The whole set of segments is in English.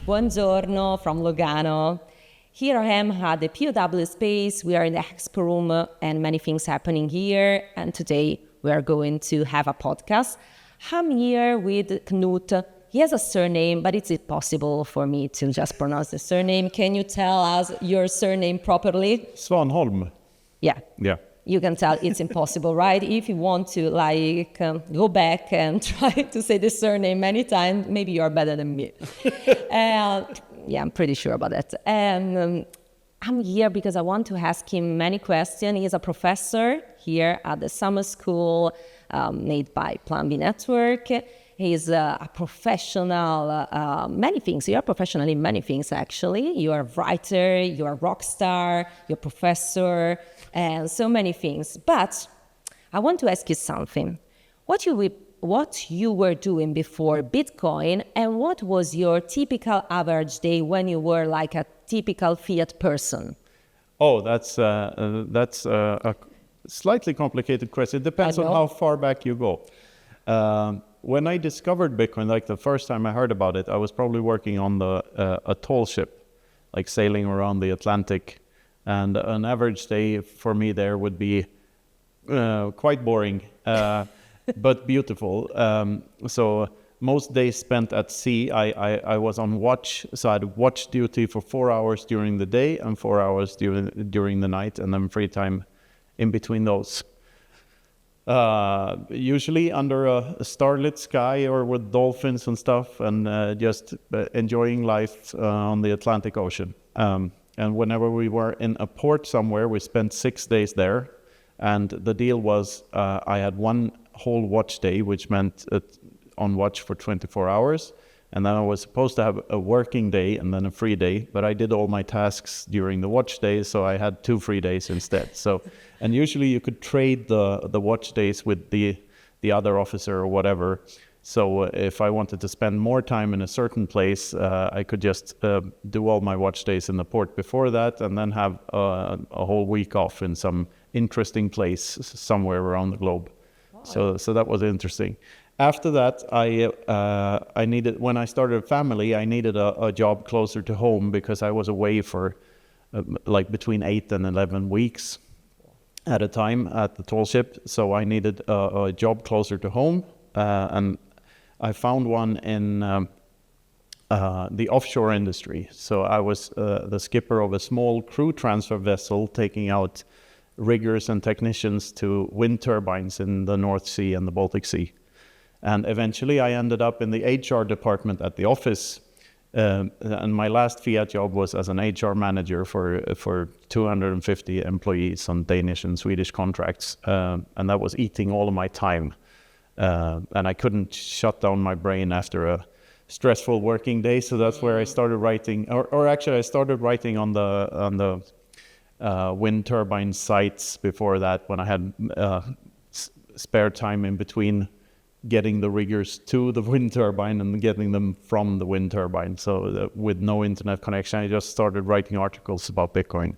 Buongiorno from Lugano. Here I am at the POW space. We are in the expo room and many things happening here. And today we are going to have a podcast. I'm here with Knut. He has a surname, but it's impossible for me to just pronounce the surname. Can you tell us your surname properly? Svanholm. Yeah. Yeah. You can tell it's impossible, right? If you want to go back and try to say the surname many times, maybe you're better than me. Yeah, I'm pretty sure about that. And I'm here because I want to ask him many questions. He's a professor here at the summer school made by Plan B Network. He's a professional, many things. You're a professional in many things, actually. You're a writer, you're a rock star, you're a professor, and so many things. But I want to ask you something. What you were doing before Bitcoin, and what was your typical average day when you were like a typical fiat person? Oh, that's a slightly complicated question. It depends on how far back you go. When I discovered Bitcoin, like the first time I heard about it, I was probably working on a tall ship, like sailing around the Atlantic. And an average day for me there would be quite boring, but beautiful. So most days spent at sea, I was on watch. So I had watch duty for 4 hours during the day and 4 hours during the night, and then free time in between those. Usually under a starlit sky or with dolphins and stuff, and just enjoying life on the Atlantic Ocean. And whenever we were in a port somewhere, we spent 6 days there. And the deal was I had one whole watch day, which meant on watch for 24 hours. And then I was supposed to have a working day and then a free day. But I did all my tasks during the watch days, so I had 2 free days instead. And usually you could trade the watch days with the other officer or whatever. So if I wanted to spend more time in a certain place, I could just do all my watch days in the port before that, and then have a whole week off in some interesting place somewhere around the globe. Wow. So that was interesting. After that, I needed, when I started a family, I needed a job closer to home because I was away for like between 8 and 11 weeks at a time at the tall ship. So I needed a job closer to home, and I found one in the offshore industry. So I was the skipper of a small crew transfer vessel taking out riggers and technicians to wind turbines in the North Sea and the Baltic Sea. And eventually I ended up in the HR department at the office. And my last fiat job was as an HR manager for 250 employees on Danish and Swedish contracts. And that was eating all of my time. And I couldn't shut down my brain after a stressful working day. So that's where I started writing, or actually I started writing on the wind turbine sites before that, when I had spare time in between getting the riggers to the wind turbine and getting them from the wind turbine. So with no internet connection, I just started writing articles about Bitcoin,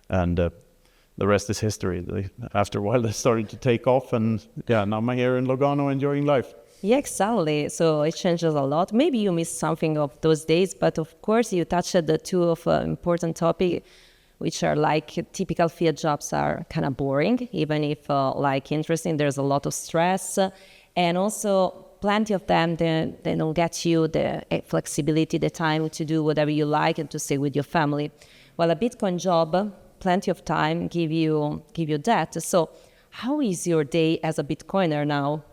and the rest is history. After a while, they started to take off, and yeah, now I'm here in Lugano enjoying life. Yeah, exactly. So it changes a lot. Maybe you missed something of those days, but of course you touched the two of important topics, which are like typical fiat jobs are kind of boring, even if like interesting. There's a lot of stress. And also, plenty of them, they don't get you the flexibility, the time to do whatever you like and to stay with your family. Well, a Bitcoin job, plenty of time, give you that. So how is your day as a Bitcoiner now?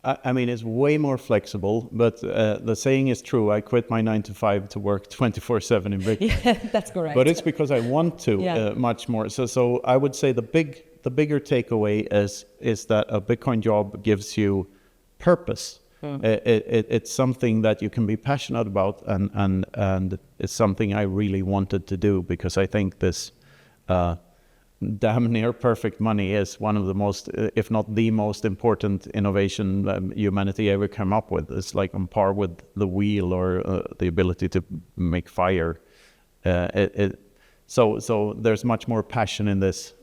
I mean, it's way more flexible, but the saying is true. I quit my 9 to 5 to work 24/7 in Bitcoin. Yeah, that's correct. But it's because I want to much more. So I would say the bigger takeaway is that a Bitcoin job gives you purpose. It's something that you can be passionate about, and it's something I really wanted to do, because I think this damn near perfect money is one of the most, if not the most important innovation humanity ever came up with. It's like on par with the wheel or the ability to make fire. So there's much more passion in this,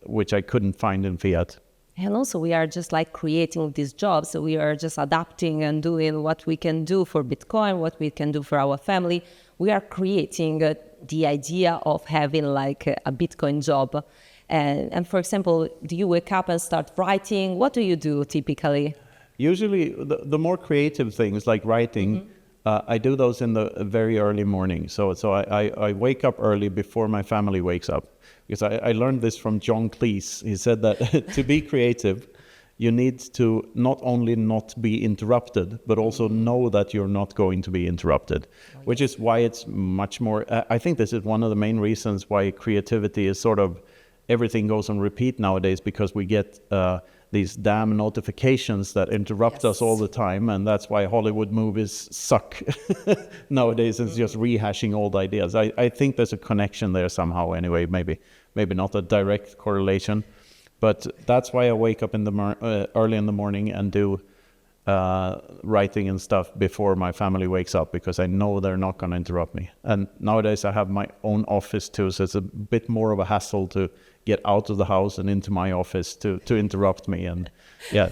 which I couldn't find in fiat. And also we are just like creating these jobs. So we are just adapting and doing what we can do for Bitcoin, what we can do for our family. We are creating the idea of having like a Bitcoin job. And for example, do you wake up and start writing? What do you do typically? Usually the more creative things like writing, I do those in the very early morning. So I wake up early before my family wakes up. Because I learned this from John Cleese. He said that to be creative, you need to not only not be interrupted, but also know that you're not going to be interrupted, which is why it's much more, I think this is one of the main reasons why creativity is sort of, everything goes on repeat nowadays, because we get these damn notifications that interrupt us all the time, and that's why Hollywood movies suck nowadays. It's just rehashing old ideas. I think there's a connection there somehow anyway, maybe not a direct correlation, but that's why I wake up in the early in the morning and do writing and stuff before my family wakes up, because I know they're not going to interrupt me. And nowadays I have my own office too, so it's a bit more of a hassle to get out of the house and into my office to interrupt me. And yeah,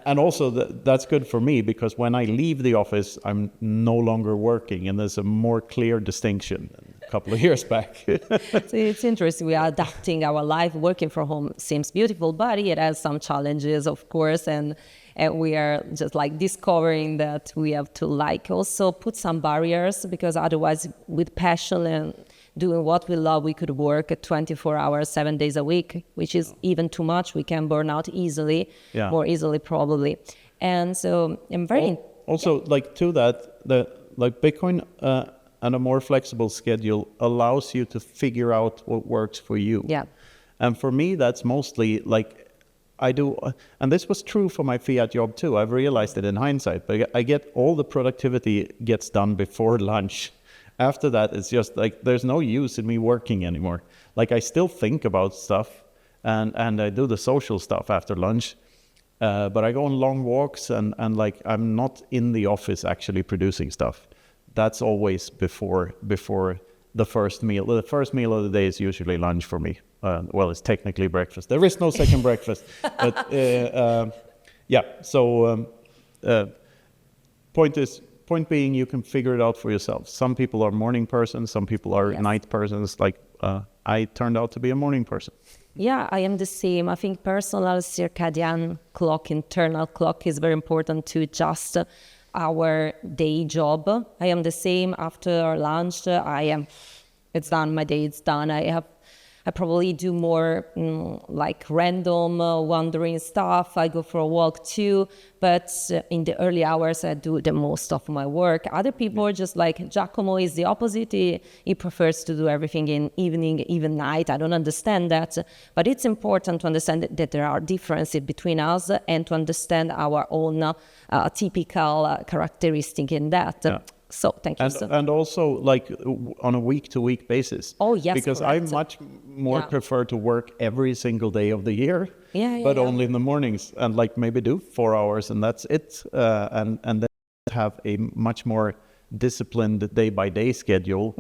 and also that's good for me, because when I leave the office, I'm no longer working, and there's a more clear distinction than a couple of years back. So it's interesting. We are adapting our life. Working from home seems beautiful, but it has some challenges, of course, and we are just like discovering that we have to like also put some barriers, because otherwise with passion and doing what we love, we could work at 24 hours, 7 days a week, which is even too much. We can burn out easily, more easily probably. And so I'm very... Also, like to that, like Bitcoin and a more flexible schedule allows you to figure out what works for you. Yeah. And for me, that's mostly like I do, and this was true for my fiat job too. I've realized it in hindsight, but I get all the productivity gets done before lunch. After that, it's just like there's no use in me working anymore. Like I still think about stuff, and I do the social stuff after lunch, but I go on long walks, and like I'm not in the office actually producing stuff. That's always before the first meal. The first meal of the day is usually lunch for me. Well, it's technically breakfast. There is no second breakfast, but yeah. So point being, you can figure it out for yourself. Some people are morning persons, some people are night persons. Like I turned out to be a morning person. Yeah, I am the same. I think personal circadian clock, internal clock is very important to adjust our day job. I am the same. After lunch, it's done. My day is done. I probably do more like random wandering stuff. I go for a walk too, but in the early hours, I do the most of my work. Other people are just like, Giacomo is the opposite. He prefers to do everything in evening, even night. I don't understand that, but it's important to understand that there are differences between us and to understand our own typical characteristic in that. Yeah. So thank you. And also like on a week-to-week basis. Oh yes, because correct. I much more prefer to work every single day of the year, but only in the mornings, and like maybe do 4 hours and that's it, and then have a much more disciplined day-by-day schedule.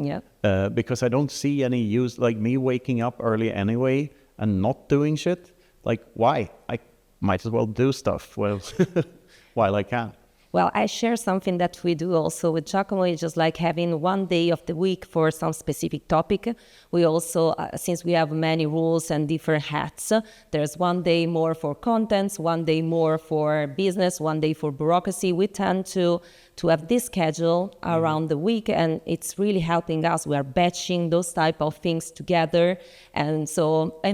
Because I don't see any use, like me waking up early anyway and not doing shit. Like why? I might as well do stuff while I can. Well, I share something that we do also with Giacomo, is just like having one day of the week for some specific topic. We also, since we have many rules and different hats, there's one day more for contents, one day more for business, one day for bureaucracy. We tend to have this schedule around the week, and it's really helping us. We are batching those type of things together. And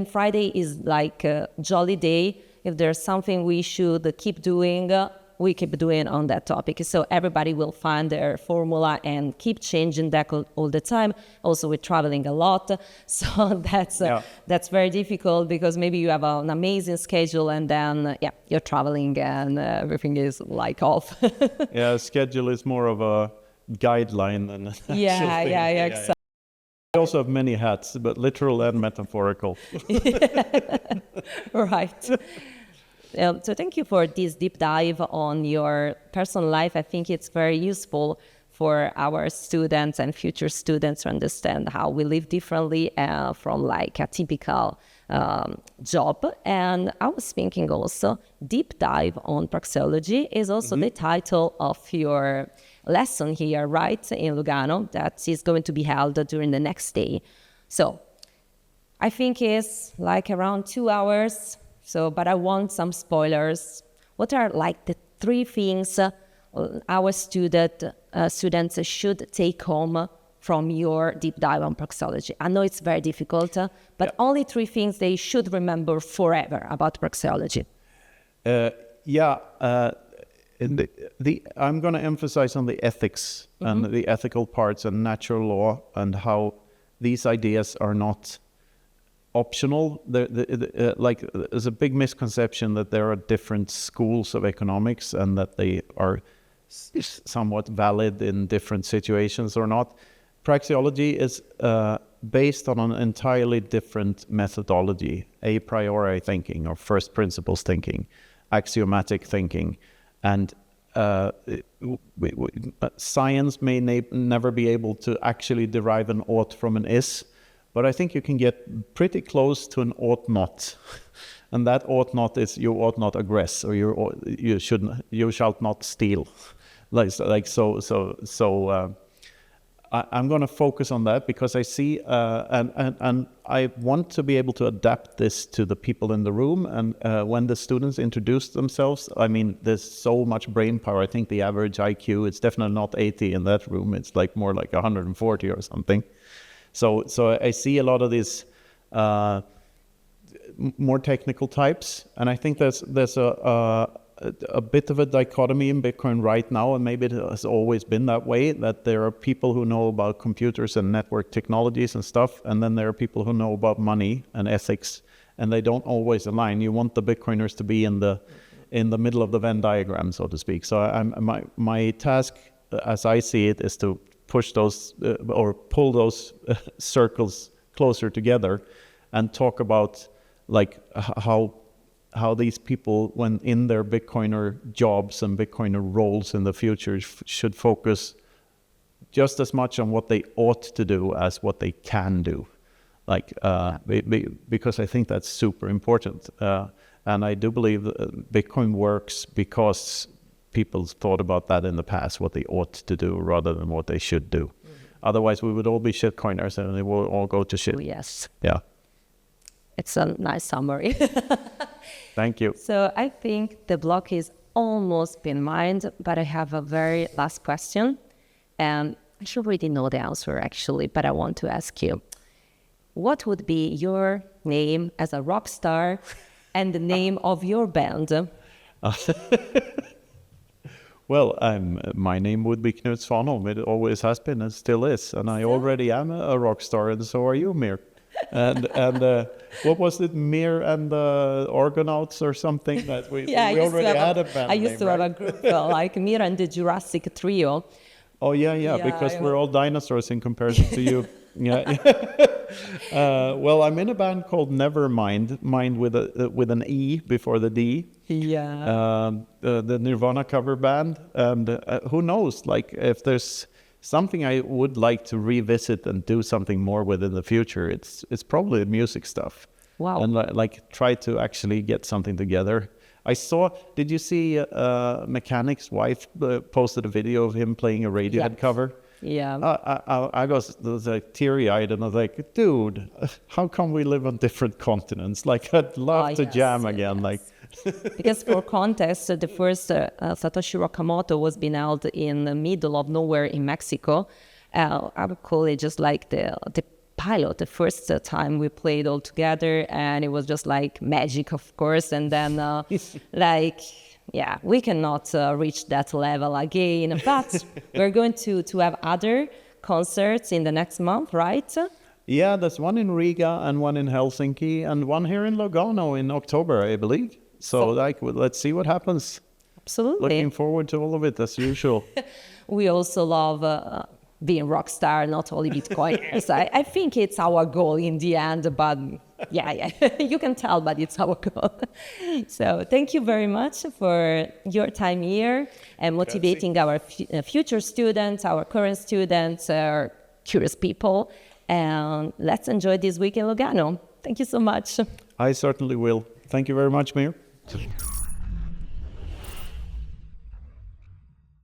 Friday is like a jolly day. If there's something we should keep doing, we keep doing on that topic. So everybody will find their formula and keep changing that all the time. Also, we're traveling a lot. So that's very difficult, because maybe you have an amazing schedule and then, you're traveling and everything is like off. Schedule is more of a guideline than an actual thing. Exactly. I also have many hats, but literal and metaphorical. Right. So thank you for this deep dive on your personal life. I think it's very useful for our students and future students to understand how we live differently from like a typical job. And I was thinking also, deep dive on praxeology is also the title of your lesson here, right, in Lugano, that is going to be held during the next day. So I think it's like around 2 hours. So, but I want some spoilers. What are like the 3 things our students should take home from your deep dive on praxeology? I know it's very difficult, but only 3 things they should remember forever about praxeology. I'm going to emphasize on the ethics and the ethical parts and natural law and how these ideas are not optional. There's a big misconception that there are different schools of economics and that they are somewhat valid in different situations or not. Praxeology is based on an entirely different methodology, a priori thinking or first principles thinking, axiomatic thinking, and science may never be able to actually derive an ought from an is, but I think you can get pretty close to an ought not. And that ought not is you ought not aggress, or you shall not steal. I'm going to focus on that because I see, and I want to be able to adapt this to the people in the room. And when the students introduce themselves, I mean, there's so much brain power. I think the average IQ, it's definitely not 80 in that room. It's like more like 140 or something. So I see a lot of these more technical types, and I think there's a bit of a dichotomy in Bitcoin right now, and maybe it has always been that way, that there are people who know about computers and network technologies and stuff, and then there are people who know about money and ethics, and they don't always align. You want the Bitcoiners to be in the middle of the Venn diagram, so to speak. So my task, as I see it, is to push those or pull those circles closer together and talk about like how these people, when in their Bitcoiner jobs and Bitcoiner roles in the future, should focus just as much on what they ought to do as what they can do. Because I think that's super important. And I do believe that Bitcoin works because people thought about that in the past, what they ought to do rather than what they should do. Otherwise, we would all be shitcoiners and they will all go to shit. Oh, yes. Yeah. It's a nice summary. Thank you. So I think the block is almost been mined, but I have a very last question. And I should already know the answer, actually, but I want to ask you. What would be your name as a rock star and the name of your band? Well, my name would be Knut Svanholm. It always has been and still is. And I already am a rock star, and so are you, Mir. And what was it, Mir and the Argonauts or something? That we already had a band. I used to have a group like Mir and the Jurassic Trio. Oh, yeah, because we're all dinosaurs in comparison to you. Yeah. Well, I'm in a band called Nevermind, mind with an E before the D. Yeah. The Nirvana cover band, and who knows? Like, if there's something I would like to revisit and do something more with in the future, it's probably the music stuff. Wow. And like try to actually get something together. I saw. Did you see Mechanic's wife posted a video of him playing a Radiohead cover? Yeah. I was like teary-eyed, and I was like, dude, how come we live on different continents? Like, I'd love to jam again. Like, because for context, the first Satoshi Nakamoto was being held in the middle of nowhere in Mexico. I would call it just like the pilot, the first time we played all together, and it was just like magic, of course. And then we cannot reach that level again, but we're going to have other concerts in the next month, right? Yeah, there's one in Riga and one in Helsinki and one here in Lugano in October, I believe. So let's see what happens. Absolutely. Looking forward to all of it as usual. We also love being rock star, not only Bitcoiners. I think it's our goal in the end, but yeah, you can tell, but it's our goal. So thank you very much for your time here and motivating our future students, our current students, our curious people. And let's enjoy this week in Lugano. Thank you so much. I certainly will. Thank you very much, Mir.